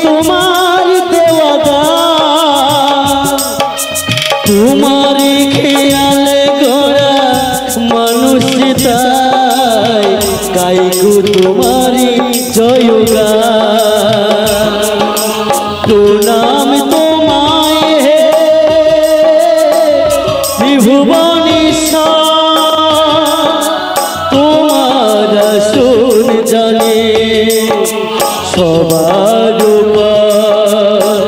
তোমার দেওয়া গান, তোমার খেয়ালে গড়া মানুষ তাই গাইগো তোমারি জয় গান। প্রণাম তোমায় হে ত্রিভুবনেশ্বর, তোমার আসন জানে সবার উপর।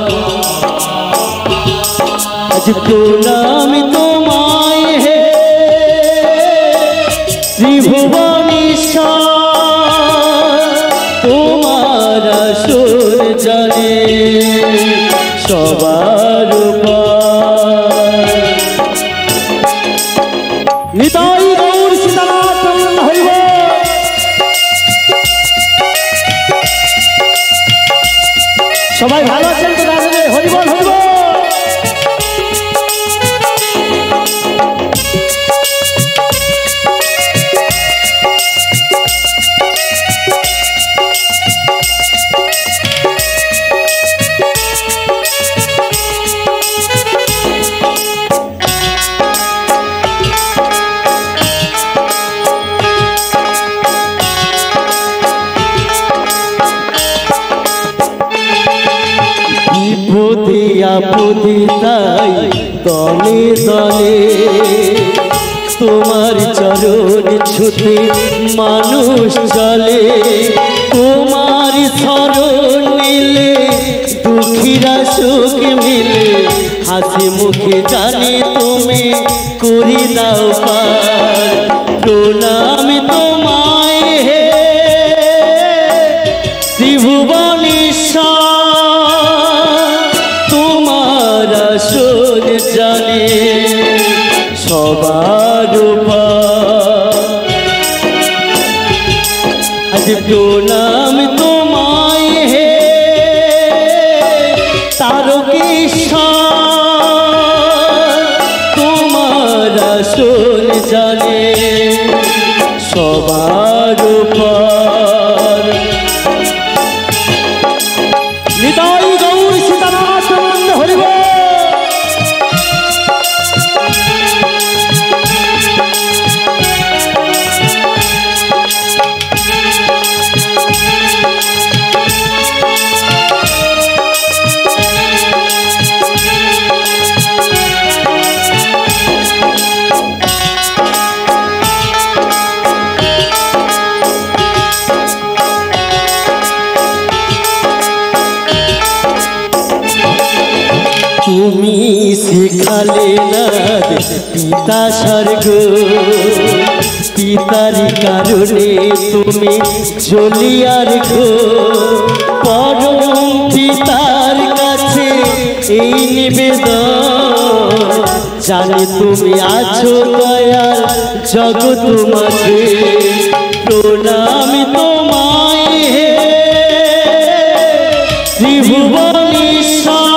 আজ প্রণাম তোমায় হে ত্রিভুবনেশ্বর, তোমার আসন জানে সবার উপর। নিতাই গৌর সীতানাথ হরি বল। সবাই ভালো আছেন তো? রাজনে হরি বল হরি বল। আপদি তাই দলে দলে তোমার চরণ ছুতে মানুষ চলে। তোমার শরণ নিলে দুঃখীরা সুখ মিলে, হাসি মুখে জানে তুমি করি দাও পার। প্রণাম তোমায় হে ত্রিভুবনেশ্বর, আসন জানে সবার উপর। আজ প্রণাম তোমায় হে তারকেশ্বর, তোমার আসন জানে সবার উপর। নিতাই গৌর সীতানাথ হরি বল। তুমি শিখালে না পিতা স্বর্গ, পিতার কারণে তুমি জ্বলিয়ার গো। পরম পিতার কাছে এই নিবেদন, জানি তুমি আছো দয়াল জগৎ মাঝে। প্রণাম তোমায় হে ত্রিভুবনেশ্বর,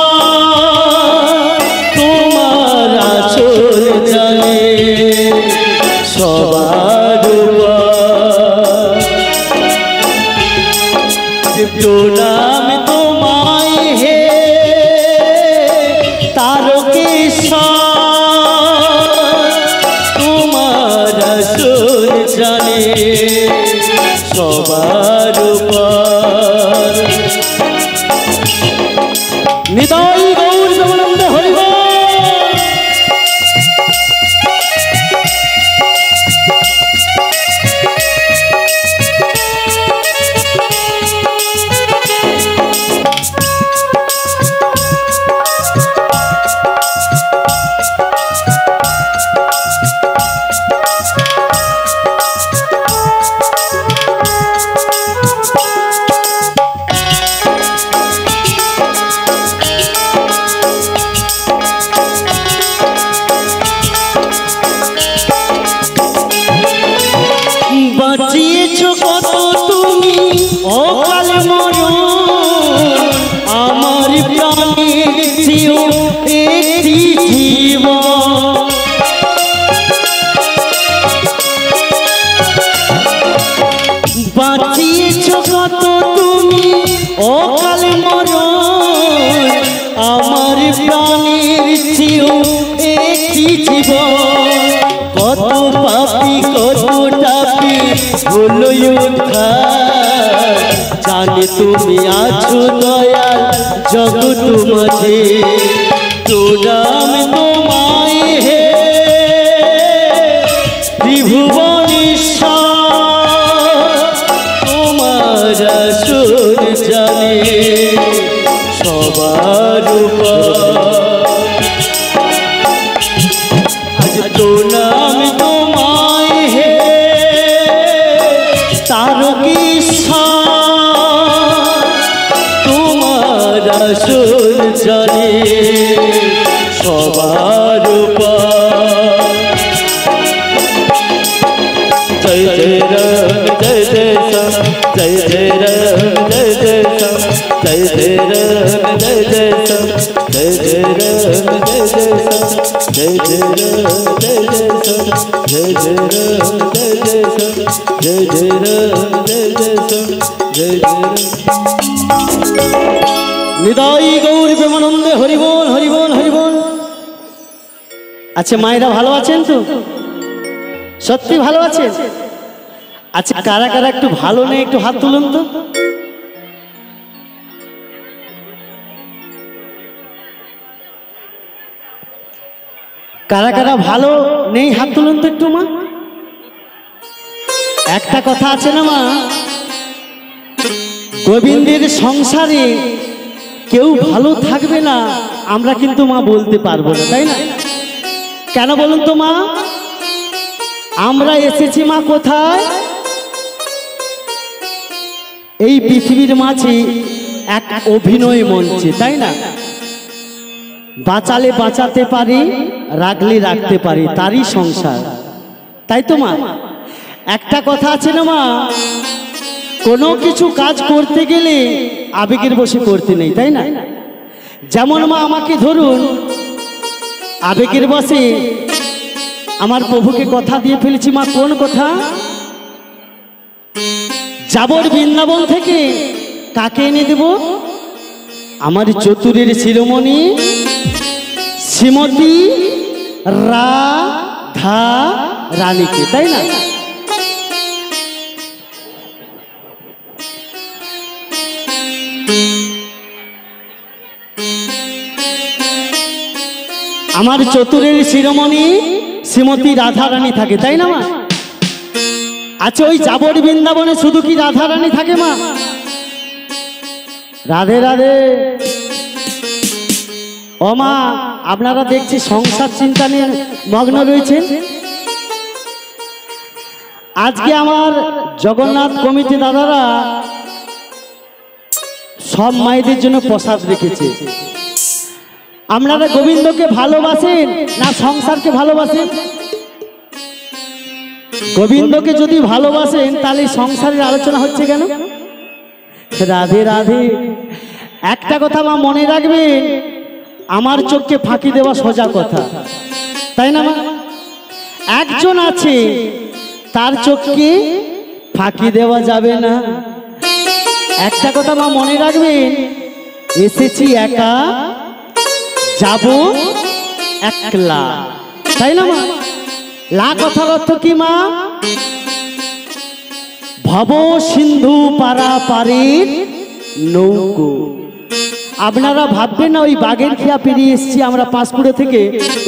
সবার উপর। প্রণাম তোমায় হে তারকেশ্বর, তোমার আসন জানে সবার উপর। নিতাই গৌর প্রেমানন্দ হরি বল। বাঁচিয়েছো কত তুমি অকাল মরণ, আমার প্রাণের চেয়েও একটি জীবন। বাঁচিয়েছো কত তুমি অকাল মরণ, হলো উদ্ধার জানি তুমি আছো দয়াল জগৎ মাঝে প্রণাম তোমায় হে ত্রিভুবনেশ্বর তোমার আসর জানে সবার আজ প্রণাম তোমায় হে তারকেশ্বর তোমার আসর জানে সবার জয় জয় রাম জয় জয় শ্যাম জয় জয় রাম জয় জয় শ্যাম জয় জয় রাম জয় জয় শ্যাম জয় জয় রাম জয় জয় শ্যাম জয় জয় রাম জয় জয় শ্যাম জয় জয় রাম জয় জয় শ্যাম জয় জয় রাম জয় জয় শ্যাম জয় জয় নিতাই গৌর প্রেমানন্দে হরি বল হরি বল হরি বল। আচ্ছা মায়েরা ভালো আছেন তো? সত্যি ভালো আছেন? আচ্ছা কারা কারা একটু ভালো নেই একটু হাত তুলুন তো। কারা কারা ভালো নেই হাত তুলুন তো একটু মা। একটা কথা আছে না মা, গোবিন্দের সংসারে কেউ ভালো থাকবে না আমরা কিন্তু মা বলতে পারবো না, তাই না? কেন বলুন তো মা? আমরা এসেছি মা কোথায়? এই পৃথিবীর মাঝে এক অভিনয় মঞ্চে, তাই না? বাঁচালে বাঁচাতে পারি, রাখলে রাখতে পারি, তারই সংসার, তাই তো মা? একটা কথা আছে না মা, কোনো কিছু কাজ করতে গেলে আবেগের বশে করতে নেই, তাই না? যেমন মা আমাকে ধরুন আবেগের বশে আমার প্রভুকে কথা দিয়ে ফেলেছি মা। কোন কথা? যাবর বৃন্দাবন থেকে কাকে এনে দেব? আমার চতুরের শিরোমণি শ্রীমতী রাধা রানীকে, তাই না? আমার চতুরের শিরোমণি শ্রীমতী রাধা রানী থাকে, তাই না মা? আচ্ছা ওই যাবর বৃন্দাবনে শুধু কি রাধা রানী থাকে মা? রাধে রাধে। ও মা আপনারা দেখছি সংসার চিন্তা নিয়ে মগ্ন রয়েছেন। আজকে আমার জগন্নাথ কমিটি দাদারা সব মায়েদের জন্য প্রসাদ রেখেছে। আপনারা গোবিন্দকে ভালোবাসেন না সংসারকে ভালোবাসেন? গোবিন্দকে যদি ভালোবাসেন তাহলে সংসারের আলোচনা হচ্ছে কেন? রাধে রাধে। একটা কথা মা মনে রাখবেন, আমার চোখকে ফাঁকি দেওয়া সোজা কথা, তাই না মা? একজন আছে তার চোখকে ফাঁকি দেওয়া যাবে না। একটা কথা মা মনে রাখবেন, এসেছি একা যাব একলা, তাই না মা? লা কথার অর্থ কি মা? ভব সিন্ধু পারা পারির নৌকো। আপনারা ভাববেন না ওই বাগের খিয়া পেরিয়ে এসছি আমরা পাঁশকুড়ে থেকে,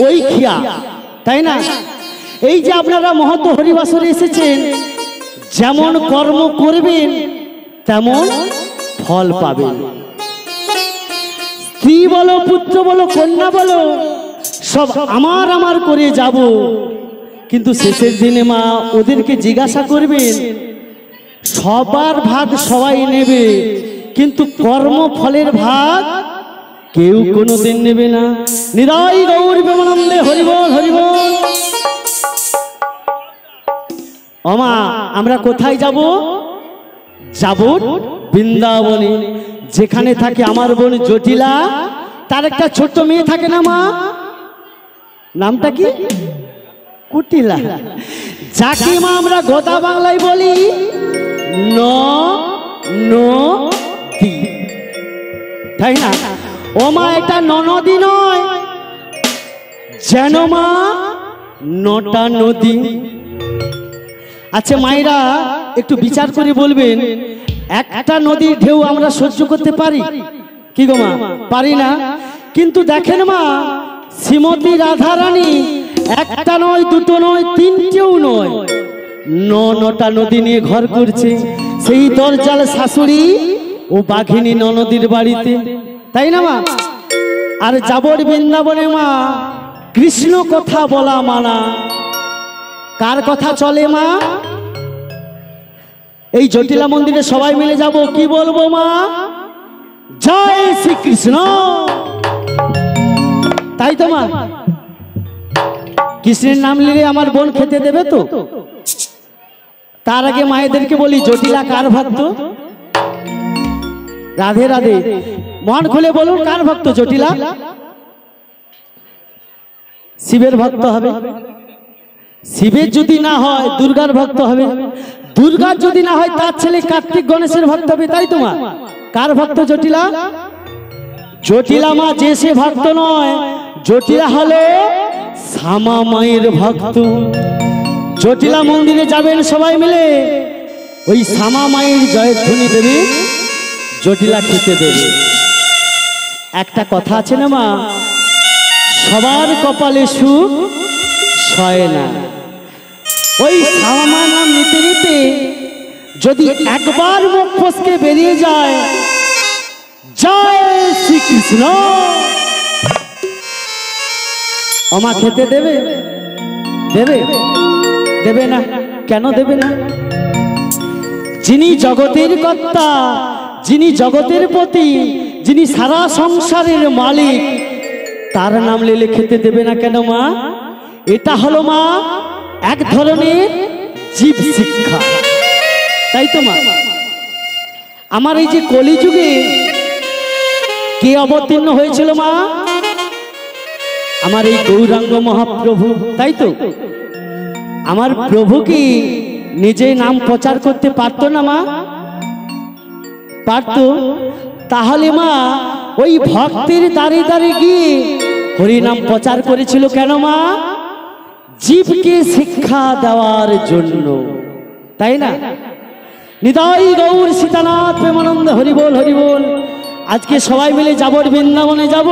ওই খিয়া, তাই না? এই যে আপনারা মহৎ হরিবাসরে এসেছেন, যেমন কর্ম করবেন তেমন ফল পাবেন। স্ত্রী বলো, পুত্র বলো, কন্যা বলো, সব আমার আমার করে যাব, কিন্তু শেষের দিনে মা ওদেরকে জিজ্ঞাসা করবেন, সবার ভাগ সবাই নেবে কিন্তু কর্মফলের ভাগ কেউ কোনোদিন নেবে না। নিতাই গৌর প্রেমানন্দে হরি বল হরি বল। ও মা আমরা কোথায় যাব? যাব বৃন্দাবনে, যেখানে থাকে আমার বোন জটিলা, তার একটা ছোট্ট মেয়ে থাকে না মা, নামটা কি? কুটিলা, যাকে মা আমরা গোদা বাংলায় বলি নদী, তাই না? ও মা এটা নদী নয়, যেন মা নটা নদী। আচ্ছা মায়েরা একটু বিচার করে বলবেন, একটা নদীর ঢেউ আমরা সহ্য করতে পারি কি গো মা? পারি না। কিন্তু দেখেন মা, শ্রীমতী রাধারানী একটা নয়, দুটো নয়, তিনটেও নয়, নটা নদী নিয়ে ঘর করছে, সেই দরজাল শাশুড়ি ও বাঘিনী ননদীর বাড়িতে, তাই না মা? আর যাবর বৃন্দাবনে মা, কৃষ্ণ কথা বলা মানা। কার কথা চলে মা? এই জটিলা মন্দিরে সবাই মিলে যাব, কি বলবো মা? জয় শ্রীকৃষ্ণ, তাই তো মা? কৃষ্ণের নাম নিলে আমার বোন খেতে দেবে তো? তার আগে মায়েদেরকে বলি, জটিলা কার ভক্ত? রাধে রাধে, মন খুলে বলুন, কার ভক্ত জটিলা? শিবের ভক্ত হবে। শিবের যদি না হয় দুর্গার ভক্ত হবে। দুর্গার যদি না হয় তার ছেলে কার্তিক গণেশের ভক্ত হবে, তাই তো মা? কার ভক্ত জটিলা? জটিলা মা যে সে ভক্ত নয়, জটিলা হলো শ্যামা মায়ের ভক্ত। জটিলা মন্দিরে যাবেন সবাই মিলে, ওই শ্যামা মায়ের জয়ধ্বনি দেবে, জটিলা খেতে দেবে। একটা কথা আছে না মা, সবার কপালে সুখ সয় না। ওই শ্যামা মার নাম নিতে নিতে যদি একবার মুখ ফসকে বেরিয়ে যায়, জয় শ্রীকৃষ্ণ, ওমা খেতে দেবে? দেবে? দেবে না। কেন দেবে না? যিনি জগতের কর্তা, যিনি জগতের পতি, যিনি সারা সংসারের মালিক, তার নাম নিলে খেতে দেবে না কেন মা? এটা হলো মা এক ধরনের জীব শিক্ষা, তাই তো মা? আমার এই যে কলিযুগে কে অবতীর্ণ হয়েছিল মা? আমার এই গৌরাঙ্গ মহাপ্রভু, তাই তো? আমার প্রভু কি নিজে নাম প্রচার করতে পারতো না মা? পারতো। তাহলে মা ওই ভক্তের দাঁড়ে দাঁড়ে গিয়ে হরি নাম প্রচার করেছিল কেন মা? জীবকে শিক্ষা দেওয়ার জন্য, তাই না? নিতাই গৌর সীতানাথ প্রেমানন্দ, হরি বল হরি বল। আজকে সবাই মিলে যাবর বৃন্দাবনে যাব,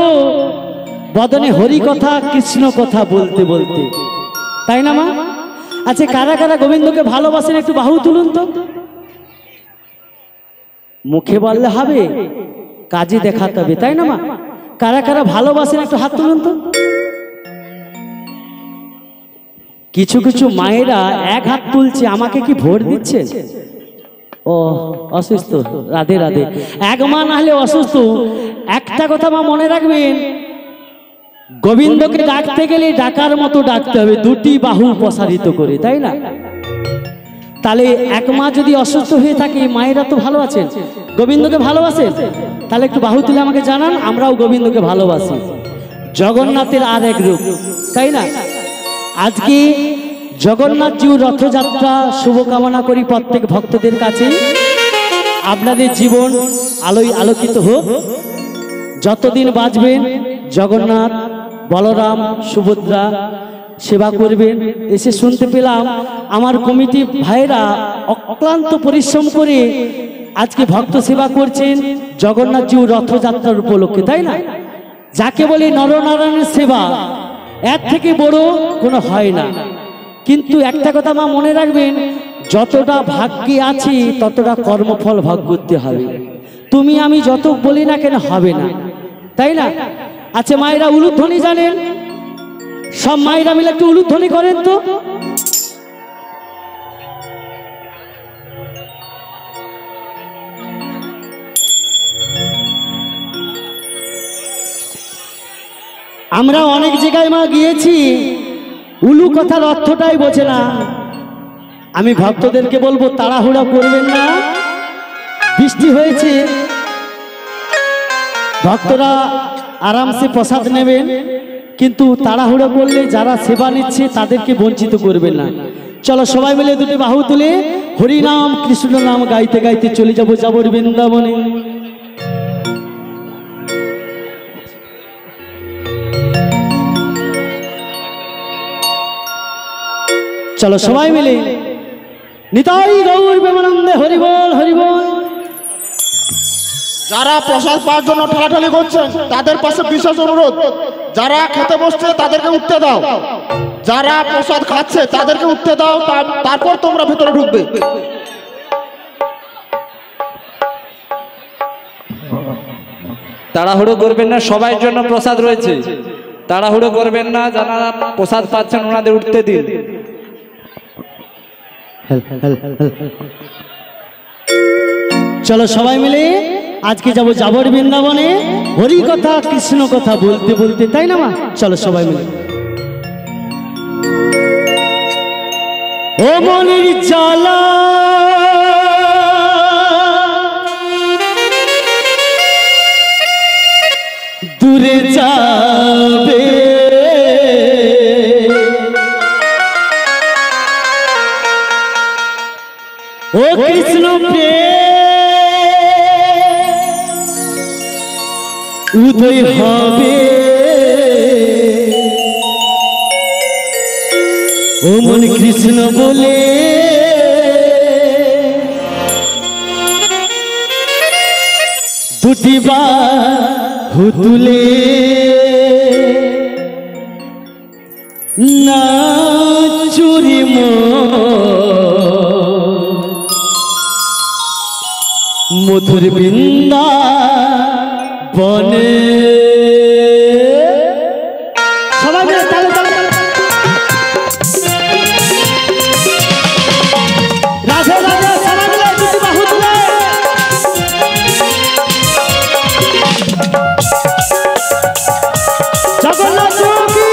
বদনে হরি কথা কৃষ্ণ কথা বলতে বলতে, তাই না মা? আচ্ছা, কারা কারা গোবিন্দকে ভালোবাসেন একটু বাহু তুলুন তো। মুখে বললে হবে, কাজে দেখাতে হবে, তাই না মা? কারা কারা ভালোবাসেন একটু হাত তুলুন তো। কিছু কিছু মায়েরা এক হাত তুলছে, আমাকে কি ভোট দিচ্ছে? ও অসুস্থ, রাধে রাধে। এক মা না হলে অসুস্থ। একটা কথা মা মনে রাখবেন, গোবিন্দকে ডাকতে গেলে ডাকার মতো ডাকতে হবে, দুটি বাহু প্রসারিত করে, তাই না? তাহলে এক মা যদি অসুস্থ হয়ে থাকে, মায়েরা তো ভালো আছেন, গোবিন্দকে ভালোবাসে, তাহলে একটু বাহু তুলে আমাকে জানান, আমরাও গোবিন্দকে ভালোবাসি। জগন্নাথের আর এক রূপ, তাই না? আজকে জগন্নাথ জিউ রথযাত্রা শুভকামনা করি প্রত্যেক ভক্তদের কাছে। আপনাদের জীবন আলোয় আলোকিত হোক, যতদিন বাঁচবেন জগন্নাথ বলরাম সুভদ্রা সেবা করবেন। এসে শুনতে পেলাম আমার কমিটি ভাইরা অক্লান্ত পরিশ্রম করে আজকে ভক্ত সেবা করছেন জগন্নাথ জিউ রথযাত্রার উপলক্ষে, তাই না? যাকে বলে নরনারায়ণের সেবা, এর থেকে বড় কোনো হয় না। কিন্তু একটা কথা মা মনে রাখবেন, যতটা ভাগ্যে আছি ততটা কর্মফল ভোগ করতে হবে। তুমি আমি যত বলি না কেন হবে না, তাই না? আচ্ছা, মায়েরা উলুধ্বনি জানেন? সব মায়েরা মিলে একটু উলুধ্বনি করেন তো। আমরা অনেক জায়গায় মা গিয়েছি, উলু কথার অর্থটাই বোঝে না। আমি ভক্তদেরকে বলবো, তাড়াহুড়া করবেন না, বৃষ্টি হয়েছে, ভক্তরা আরামসে প্রসাদ নেবেন, কিন্তু তাড়াহুড়ো করলে যারা সেবা নিচ্ছে তাদেরকে বঞ্চিত করবেন না। চলো সবাই মিলে দুটি বাহু তুলে হরি নাম কৃষ্ণ নাম গাইতে গাইতে চলে যাবো যাবর বৃন্দাবনে। চলো সবাই মিলে নিতাই গৌর প্রেমানন্দে হরি বল হরি বল। যারা প্রসাদ পাওয়ার জন্য ঠেলাঠেলি করছেন তাদের পাশে বিশেষ অনুরোধ, যারা খেতে বসছে তাদেরকে উঠতে দাও, যারা প্রসাদ খাচ্ছে তাদেরকে উঠতে দাও, তারপর তোমরা ভিতরে ঢুকবে। তাড়াহুড়ো করবেন না, সবার জন্য প্রসাদ রয়েছে, তাড়াহুড়ো করবেন না, যারা প্রসাদ পাচ্ছেন ওনাদের উঠতে দিন। চলো সবাই মিলে আজকে যাবো যাবর বৃন্দাবনে, হরি কথা কৃষ্ণ কথা বলতে বলতে, তাই না মা? চলো সবাই মিলে। ও মনের জ্বালা দূরে যাবে, ও কৃষ্ণ প্রেম উদয় হবে, ও মন কৃষ্ণ বলে দুটি বাহু তুলে নাচুরি মধুর বৃন্দাবনে। সবাই মিলে তালে তালে রাধে রাধে, সবাই মিলে দুটি বাহু তুলে জগন্নাথ কি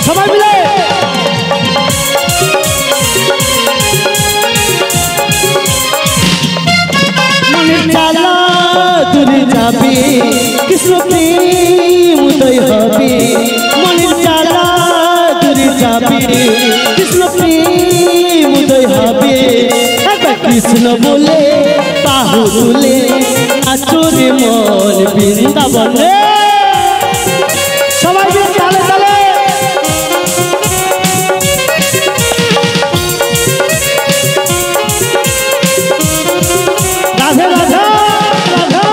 সবাই মিলে মনের জ্বালা দূরে যাবে, কৃষ্ণ প্রেম উদয় হবে, মনের জ্বালা দূরে যাবে, কৃষ্ণ প্রেম উদয় হবে, কৃষ্ণ বলে বাহু তুলে নাচরে মন বৃন্দাবনে। সবাই মিলে তালে তালে রাধে রাধে রাধে।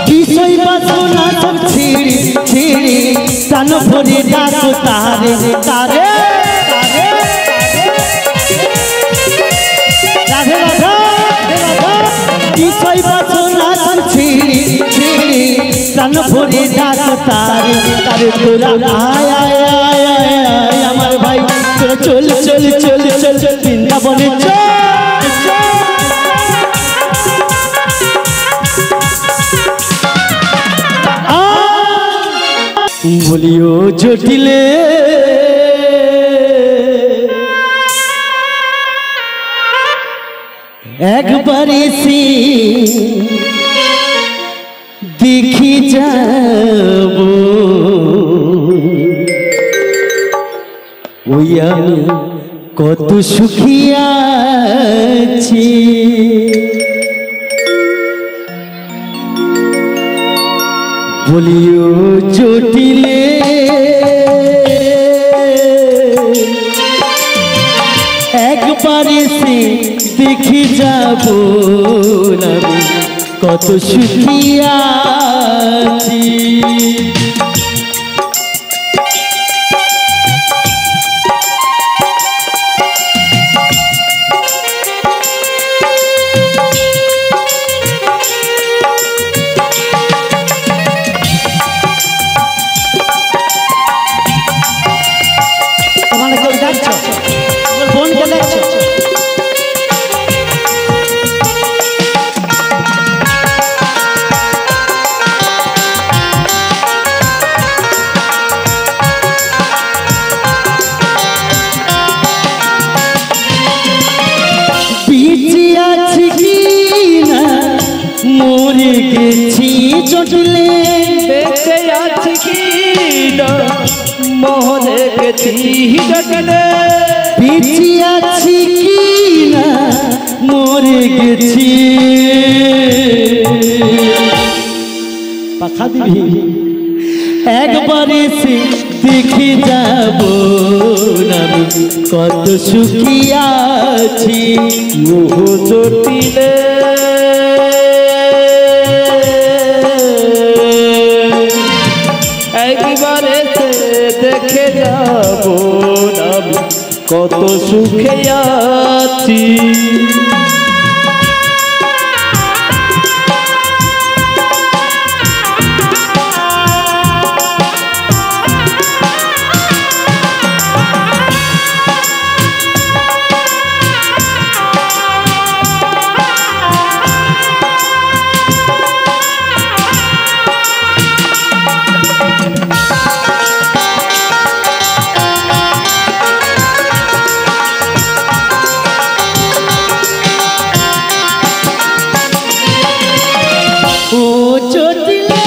বিষয় বাসনা সব ছিড়ি ছিড়ি প্রাণ ভরে ডাকো তারে তারে তারে। রাধে রাধে রাধে। বিষয় বাসনা সব ছিড়ি ছিড়ি প্রাণ ভরে ডাকো তারে তারে। তোরা আয় আয় আয় আয় আমার ভাই, তোরা চল চল চল চল বৃন্দাবনে চল। বলিও জটিলে একবার এসে দেখি যাব, ওই আমি কত সুখী আছি। বলিও জটিলে একবার এসে দেখে যাব, আমি কত সুখী আছি। মরে গেছি জটিলে, বেঁচে আছি কি না মরে গেছি জটিলে বেঁচে আছি কি না মরে গেছি পাখা দিবি একবার এসে দেখে যাব আমি কত সুখী আছি মোহ জটিলে একবার এসে দেখে যাব আমি কত সুখে আছি ও চটিলে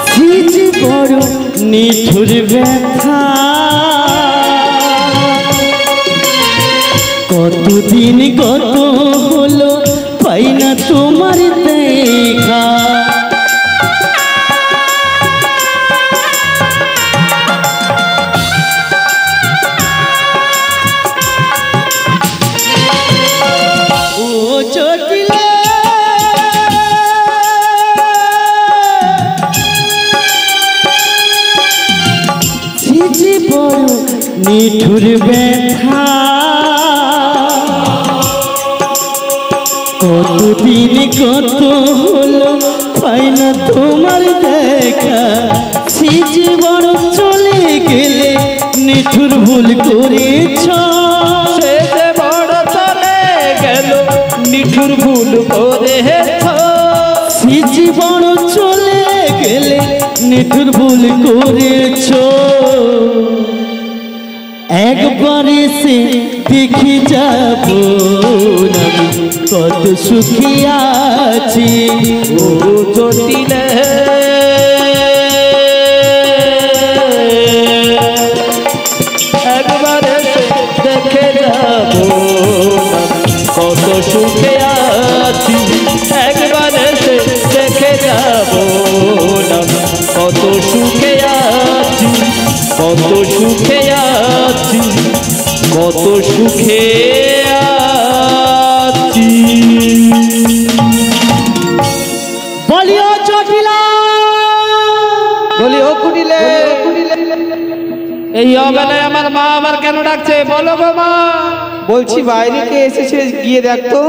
সিজি বড় নিঠুর ব্যথা কতদিন কত হলো পাই না তোমার দেখা ও চটিলে সিজি বড় নিঠুর ব্যথা কতদিন কত হলো পাই না তোমার দেখা সিজি বড় চলে গেলে নিঠুর ভুল করেছ সে যে বড় চলে গেল নিঠুর ভুল করেছ সিজি বড় চলে গেলে নিঠুর ভুল করেছ একবার এসে দেখে যাব আমি কত সুখী আছি ও জটিলে একবার এসে দেখে যাব কত সুখে আছি একবার এসে দেখে যাব কত সুখে আছি কত সুখে আছি কত সুখে আছি বলিও চটিলা বলি ও কুটিলে এই অবেলায় আমার মা আবার কেন ডাকছে বলো গো মা বলছি বাইরে কে এসেছে গিয়ে দেখতো।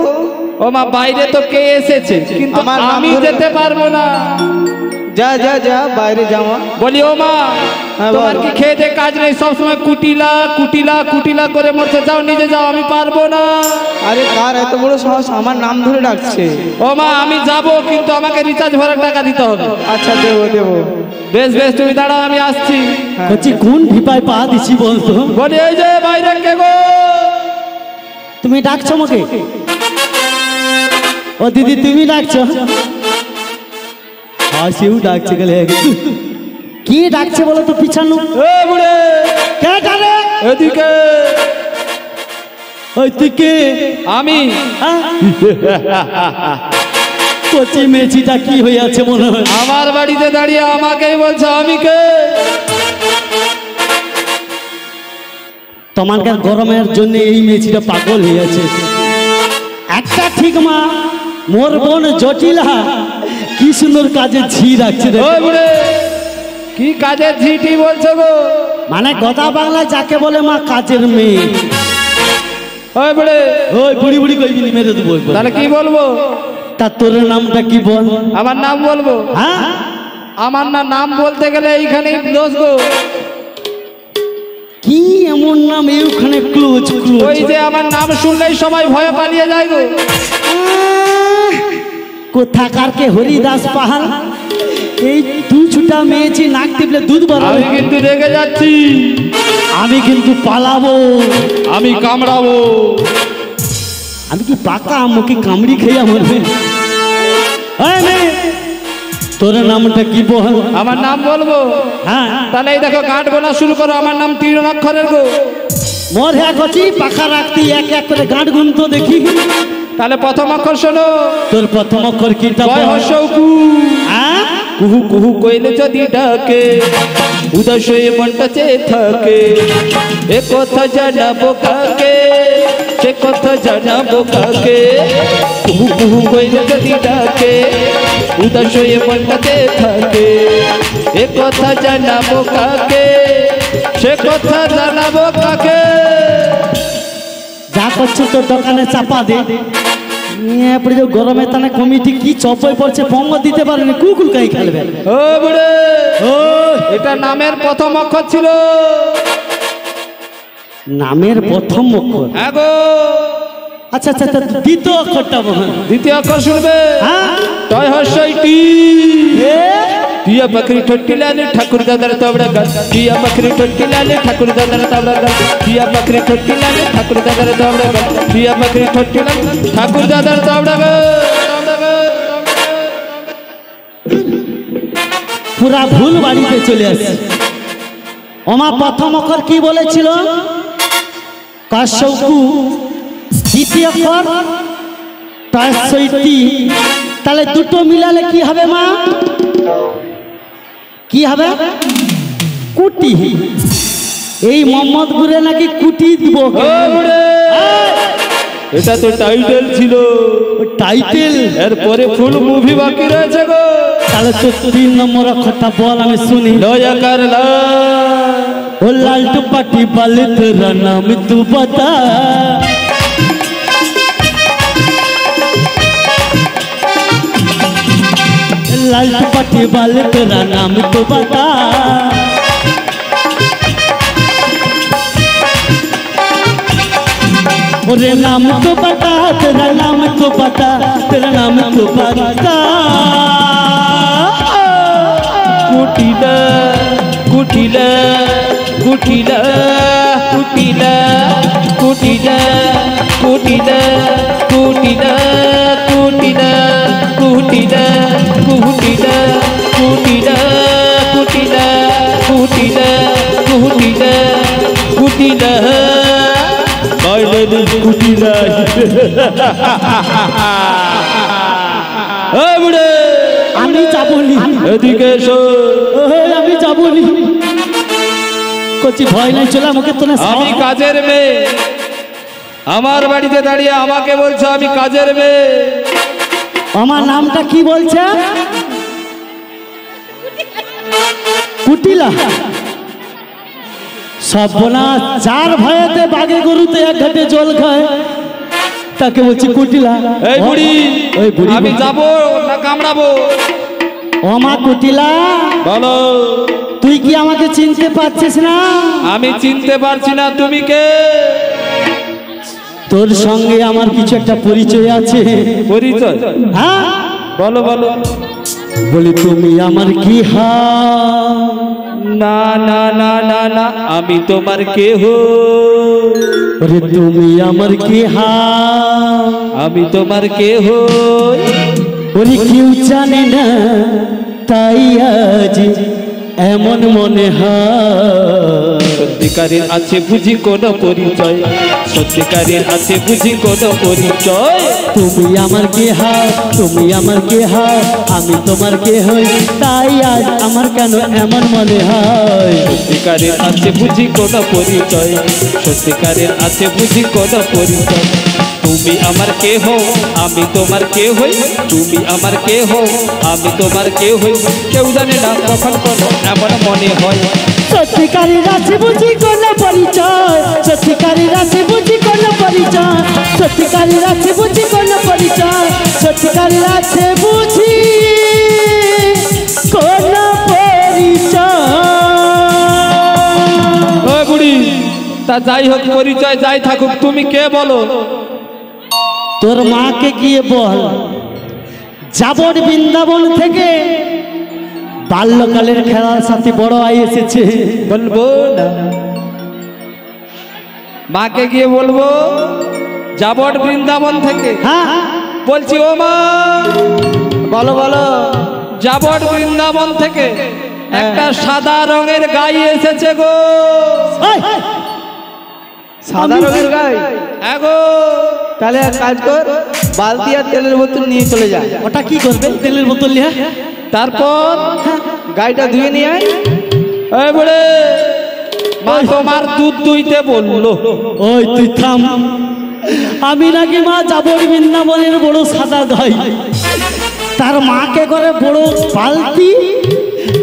ও মা বাইরে তো কে এসেছে কিন্তু আমার নাম আমি ধরে- যেতে পারবো না যা যা যা বাইরে যাওয়া। বলি ও মা হ্যাঁ, তোমার বল। কি খেয়ে দে কাজ নেই সবসময় কুটিলা কুটিলা কুটিলা করে মরছে যাও নিজে যাও আমি পারবো না আরে কার এত বড় সাহস আমার নাম ধরে ডাকছে? ও মা আমি যাব কিন্তু আমাকে রিচার্জ ভরার টাকা দিতে হবে আচ্ছা দেবো দেবো। বেশ বেশ তুমি দাঁড়াও আমি আসছি হ্যাঁ। বলছি কোন ভিপায় পা দিছি বলতো বলি এই যে বাইরে কে গো তুমি ডাকছো আমাকে ও দিদি তুমি ডাকছো হাসিও ডাকছে গেলে কি ডাকছে বলো তো পিছানো এ বুড়ে কে ডাকে এদিকে ওই তুই কে আমি হ্যাঁ? কচি মেচিটা কি হয়ে আছে মনে হয় আমার বাড়িতে দাঁড়িয়ে আমাকেই বলছো আমি কে তোমাকে গরমের জন্য এই মেচিটা পাগল হয়ে আছে একটা ঠিক মা মোর বোন জটিলা কি সুন্দর কাজে ঝি রাখছে দেখো। ওই বুড়ে কি কাজের ঝিটি বলছো গো মানে কথা বাংলায় যাকে বলে মা কাজের মেয়ে ওই বুড়ে ওই বুড়ি বুড়ি কইবি মেরে দেবো একবার। তাহলে কি বলবো তা তোর নামটা কি বল আমার নাম বলবো হ্যাঁ আমার না নাম বলতে গেলে এইখানেই দোষ গো কি এমন নাম এইখানে ক্লোজ ক্লোজ ওই যে আমার নাম শুনলেই সবাই ভয়ে পালিয়ে যায় গো কোথাকার কে হরিদাস পাহাড় এই তুই ছুটা মেয়েছি নাক টিপলে দুধ বাড়াবে আমি কিন্তু রেগে যাচ্ছি আমি কিন্তু পালাবো আমি কামড়াবো আমি কি পাকা মুখে কামড়ি খেয়ে মরবে? এই মেয়ে, তোর নামটা কি বল? আমার নাম বলবো? হ্যাঁ, তাহলে এই দেখো গাঁট গোনা শুরু করো। আমার নাম 3 অক্ষরের গো। মোর হ্যাঁ কচি পাখা রাখতি এক এক করে গাঁট গুনতো দেখি। তাহলে প্রথম অক্ষর শোনো। তোর প্রথম অক্ষর কিটা জয় বল? হর্ষ কু। হ্যাঁ, কুহু কুহু কইলে যদি ডাকে উদাস হয়ে মনটা চেয়ে থাকে। এ কথা জানাবো কাকে, সে কথা জানাবো কাকে। কুহু কুহু কইলে যদি ডাকে উদাস হয়ে মনটা চেয়ে থাকে। এ কথা জানাবো কাকে, সে কথা জানাবো কাকে। যা করছো তোর দোকানে চাপা দে। নিয়ে পড়ে যাও গরমে তানে কমিটি কি চপই পড়ছে পঙ্গ দিতে পারেনি, কুকুল কাই খেলবে। ও বুড়ে, ও এটা নামের প্রথম অক্ষর ছিল। নামের প্রথম অক্ষর? হ্যাঁ গো। আচ্ছা আচ্ছা আচ্ছা, দ্বিতীয় অক্ষরটা বল। দ্বিতীয় অক্ষর শুনবে। হ্যাঁ, টয় হর্ষই টি। এ, টিয়া পাখরি ঠোঁটি লালে ঠাকুর দাদার তবড়া গান। টিয়া পাখরি ঠোঁটি লালে ঠাকুর দাদার তবড়া গান। টিয়া পাখরি ঠোঁটি লালে ঠাকুর দাদার তবড়া গান। টিয়া পাখরি ঠোঁটি লালে ঠাকুর দাদার তবড়া গান। পুরা ভুল বাড়িতে চলে আসছে। ওমা প্রথম অক্ষর কি বলেছিল? কাশৌকু। দ্বিতীয় অক্ষর টাসইতি। তাহলে দুটো মিলালে কি হবে মা? কি হবে? কুটি। এই মোহাম্মদপুরে নাকি কুটি দিব। ও বুড়ে, এটা তো টাইটেল ছিল। টাইটেল? এরপরে ফুল মুভি বাকি রয়েছে গো। তাহলে তো 3 নম্বর অক্ষরটা বল, আমি শুনি। লয়াকার লা। ओ लालटू पाटी वाले तेरा नाम तू बता। लालटू पाटी वाले तेरा नाम तू बता। ओरे नाम तो बता, तेरा नाम तो बता, तेरा नाम तो बता। কুটিলা কুটিলা কুটিলা কুটিলা কুটিলা কুটিলা কুটিলা কুটিলা কুটিলা কুটিলা কুটিলা কুটিলা কুটিলা কুটিলা কুটিলা বাইরে কুটিলা। এই বুড়ে, আমি যাবনি, এদিকে এসো। আমি যাবনি। কচি ভয় নাই, চলে আমাকে তো না। আমি কাজের মেয়ে, আমার বাড়িতে দাঁড়িয়ে আমাকে বলছো আমি কাজের মেয়ে। আমার নামটা কি বলছে? কুটিলা। সর্বনা, যার ভয়েতে বাঘে গরুতে এক ঘাটে জল খায় তাকে বলছি কুটিলা। এই বুড়ি, ওই বুড়ি আমি যাবো না কামড়াবো? ওমা কুটিলা, বলো। তুই কি আমাকে চিনতে পারছিস না? আমি চিনতে পারছি না, তুমি কে? তোর সঙ্গে আমার কিছু একটা পরিচয় আছে। পরিচয়? হ্যাঁ, বলো বলো। বলি তুমি আমার কি হাল? না না না না না, আমি তোমার কেহ। ওরে তুমি আমার কি হাল? আমি তোমার কেহ। ওরে কেউ জানে না, তাই আজ এমন মনে হয়। সত্যিকারের আছে বুঝি কোনো পরিচয়, সত্যিকারের আছে বুঝি কোনো পরিচয়। তুমি আমার কে হাল, তুমি আমার কে হাল, আমি তোমার কে হই, তাই আজ আমার কেন এমন মনে হয়। সত্যিকারের আছে বুঝি কোনো পরিচয়, সত্যিকারের আছে বুঝি কোনো পরিচয়। তুমি আমার কে হও, আমি তোমার কে হই। তুমি আমার কে হও, আমি তোমার কে হই। কেউ জানে না কখন কোনো এমন মনে হয়। সত্যিকারের আছে বুঝি কোনো পরিচয়, সত্যিকারের আছে বুঝি কোনো পরিচয়, সত্যিকারের আছে বুঝি কোনো পরিচয়, সত্যিকারের আছে বুঝি কোনো পরিচয়। ও বুড়ি, তা যাই হোক পরিচয় যাই থাকুক, তুমি কে বলো? তোর মাকে গিয়ে বল, যাবর বৃন্দাবন থেকে বাল্যকালের খেলার সাথে বড় আই এসেছে। বলবো না, মাকে গিয়ে বলবো যাবট বৃন্দাবন থেকে হ্যাঁ বলছি ও মা, বলো বলো। যাবট বৃন্দাবন থেকে একটা সাদা রঙের গাই এসেছে গো। এই, সাদা রঙের গাই? হ্যাঁ গো। তাহলে এক কাজ কর, বালতি আর তেলের বোতল নিয়ে চলে যা। ওটা কি করবে তেলের বোতল নিয়ে? তারপর গাইটা ধুয়ে নিয়ে আয়। এই বলে মা তোমার দুধ দুইতে বললো। ওই তুই থাম, আমি নাকি মা যাবর বৃন্দাবনের বড় সাদা গাই, তার মাকে করে বড় বালতি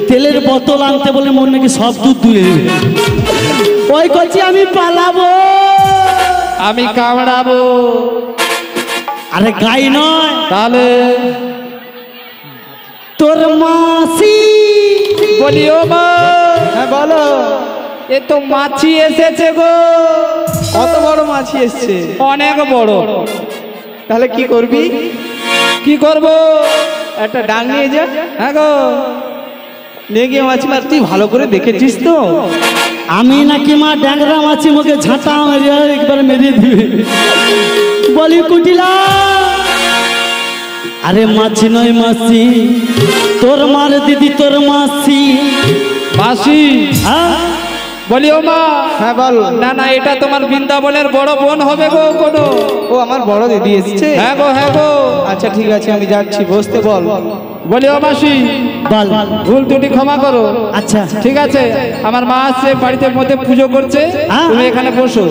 তেলের বোতল আনতে বলে মন নাকি সব দুধ দুয়ে দেবে। ওই করছি আমি পালাবো, আমি কামড়াবো। আরে গাই নয়, তাহলে তোর মাসি। বলি ও মা, হ্যাঁ বলো। এ তো মাছি এসেছে গো। কত বড় মাছি এসছে? অনেক বড়। তাহলে কি করবি? কি করব? একটা ডাং নিয়ে যা। হ্যাঁ গো। নিয়ে গিয়ে মাছি মার। তুই ভালো করে দেখেছিস তো? আমি নাকি মা ড্যাংরা মাছি, মুখে ঝাঁটা মেরে একবার মেরে দিবে। বলি কুটিলা, আরে মাছি নয় মাসি, তোর মার দিদি তোর মাসি। মাসি? হ্যাঁ বলি ও মা, হ্যাঁ বল। না না, এটা তোমার বৃন্দাবনের বড় বোন হবে গো কোনো। ও আমার বড় দিদি এসছে? হ্যাঁ গো, হ্যাঁ গো। আচ্ছা ঠিক আছে, আমি যাচ্ছি, বসতে বল। বলি ও মাসি, বল। ভুল ত্রুটি ক্ষমা করো। আচ্ছা ঠিক আছে, আমার মা আসছে বাড়িতে মধ্যে পুজো করছে, হ্যাঁ। তুমি এখানে বসো।